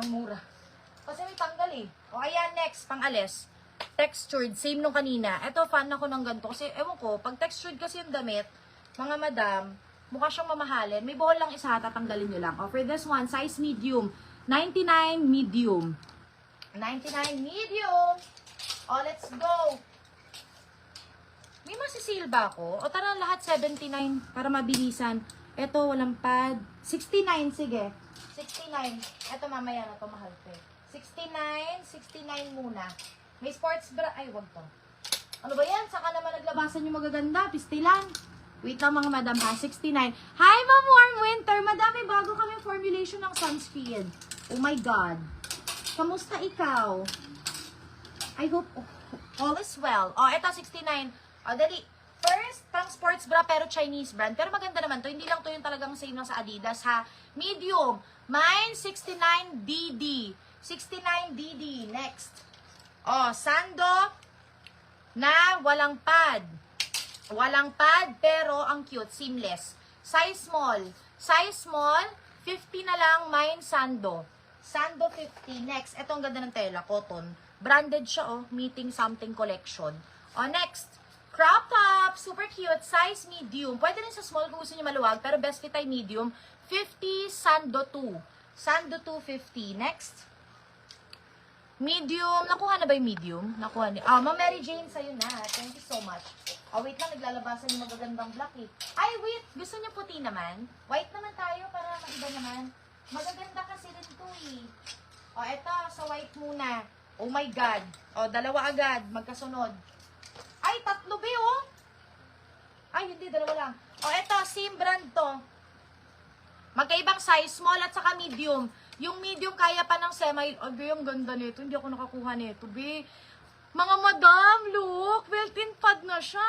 sobrang mura. Kasi may tanggal eh. O ayan, next, pang-alis. Textured, same nung kanina. Ito, fan ako ng ganito. Kasi, ewan ko, pag textured kasi yung damit, mga madam, mukha siyang mamahalin. May buhol lang isa, tatanggalin nyo lang. O, for this one, size medium. 99 medium. 99 medium. O, let's go. May masisil ba ako? O, tara lahat 79 para mabilisan. Ito, walang pad. 69, sige. 69. Ito, mamaya na ito, mahal ko. 69 muna. May sports bra. Ay, wag to. Ano ba yan? Saka naman naglabasan yung magaganda. Pistilan. Wait lang mga madam ha. 69. Hi, Ma'am Warm Winter. Madami bago kami formulation ng sunscreen. Oh my God. Kamusta ikaw? I hope all is well. Oh, eto 69. Oh, dali. First, pang sports bra pero Chinese brand. Pero maganda naman to. Hindi lang to yung talagang same lang sa Adidas ha. Medium. Mine 69DD. 69DD. Next. Oh, sando na walang pad. Walang pad, pero ang cute, seamless. Size small. Size small, 50 na lang, mine sando. Sando 50. Next, ito ang ganda ng tela, cotton. Branded siya, oh, meeting something collection. Oh, next, crop top, super cute, size medium. Pwede rin sa small kung gusto niyo maluwag, pero best fit ay medium. 50, sando 2. Sando 250. Next. Medium. Nakuha na ba yung medium? Nakuha ni... Ma'am Mary Jane, sa'yo na. Thank you so much. Wait lang. Naglalabasan yung magagandang black eh. Ay, wait. Gusto niyo puti naman? White naman tayo para maiba naman. Magaganda kasi rin ito eh. Eto. Sa white muna. Oh my God. Dalawa agad. Magkasunod. Ay, tatlo ba oh? Ay, hindi. Dalawa lang. Eto. Same brand to. Magkaibang size. Small at saka medium. Yung medium kaya pa ng semi. Ay, ang ganda nito. Hindi ako nakakuha nito, be. Mga madam, look. Built-in pad na siya.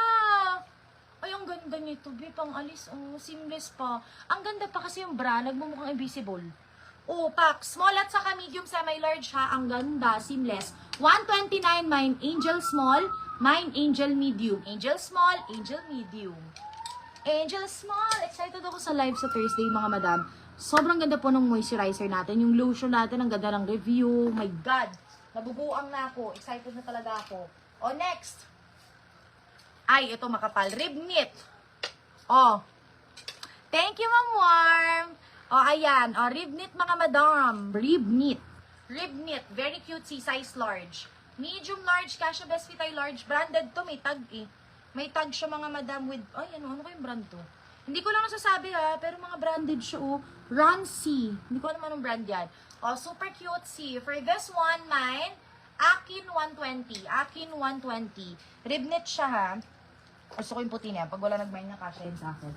Ay, ang ganda nito, be. Pang-alis. Oh, seamless pa. Ang ganda pa kasi yung bra. Nagmumukhang invisible. Oh, pack. Small at saka medium semi-large ha. Ang ganda. Seamless. 129 mine angel small. Mine angel medium. Angel small. Angel medium. Angel small. Excited ako sa live sa Thursday, mga madam. Sobrang ganda po ng moisturizer natin. Yung lotion natin, ang ganda ng review. My God! Nabubuang na ako. Excited na talaga ako. Next. Ay, ito makapal. Rib knit. Thank you, Ma'am Warm. Ayan. Rib knit, mga madam. Rib knit. Rib knit. Very cutesy. Size large. Medium large. Kasha best fit ay large. Branded to. May tag eh. May tag siya, mga madam with... Ay, ano kayong brand to? Hindi ko lang nasasabi ha, pero mga branded siya oh. Rancy. Hindi ko alam anong brand yan. Super cute see. For this one, mine, Akin 120. Akin 120. Rib knit siya ha. Gusto ko yung puti niya. Pag wala nag-mine na kasha yun sa akin.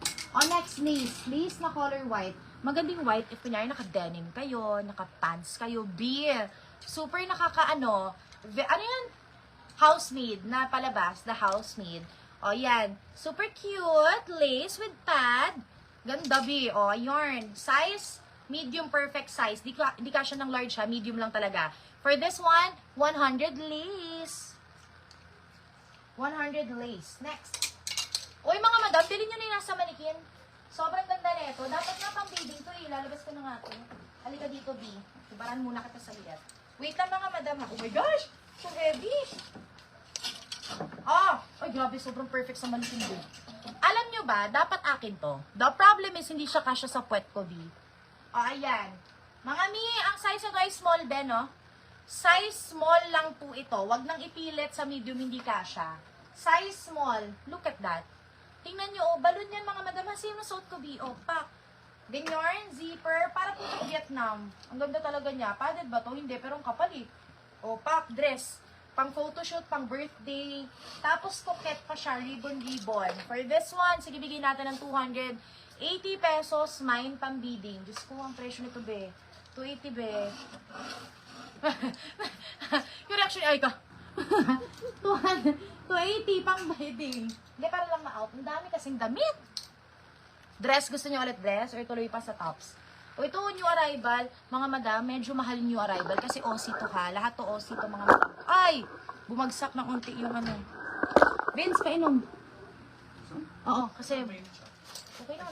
Next, lace. Lace na color white. Magandang white. If kunyari naka-denim kayo, naka-pants kayo, beer. Super nakaka-ano. Ano yan? Housemaid na palabas. The housemaid. Yan. Super cute. Lace with pad. Ganda, B. Yarn. Size, medium perfect size. Di ka siya ng large ha. Medium lang talaga. For this one, 100 lace. 100 lace. Next. Uy, mga madam, bilhin nyo na yung nasa manikin. Sobrang ganda nito. Dapat nga pang bathing to eh. Lalabas ko na nga ito. Halika dito, B. Ibaran muna kita sa liat. Wait lang, mga madam ha. Oh my gosh! So heavy! Ay, grabe, sobrang perfect sa manikin din. Alam nyo ba, dapat akin to. The problem is, hindi siya kasya sa puwet ko, B. Ayan. Mga mi, ang size ito ay small din, no? Size small lang po ito. Wag nang ipilit sa medium, hindi kasya. Size small. Look at that. Tingnan nyo, balon yan, mga madam. Sino suot ko, B? Pack. Ganyan, zipper. Para po sa Vietnam. Ang ganda talaga niya. Padded ba to? Hindi, pero ang kapal eh. Pack, dress. Pang photoshoot, pang birthday. Tapos coquette pa siya, ribbon-ribbon. For this one, sige, bigyan natin ng 280 pesos, mine pang bidding. Diyos ko, ang presyo nito, be. 280, be. Yung reaction, ay ka. 280 pang bidding. Hindi, para lang ma-out. Ang dami kasing damit. Dress, gusto niyo ulit dress? Or tuloy pa sa tops? Ito, new arrival. Mga madam, medyo mahal new arrival. Kasi Aussie to ha. Lahat to Aussie to, mga madam. Ay! Bumagsak ng unti yung ano. Vince, painom. Oo, kasi... Okay lang.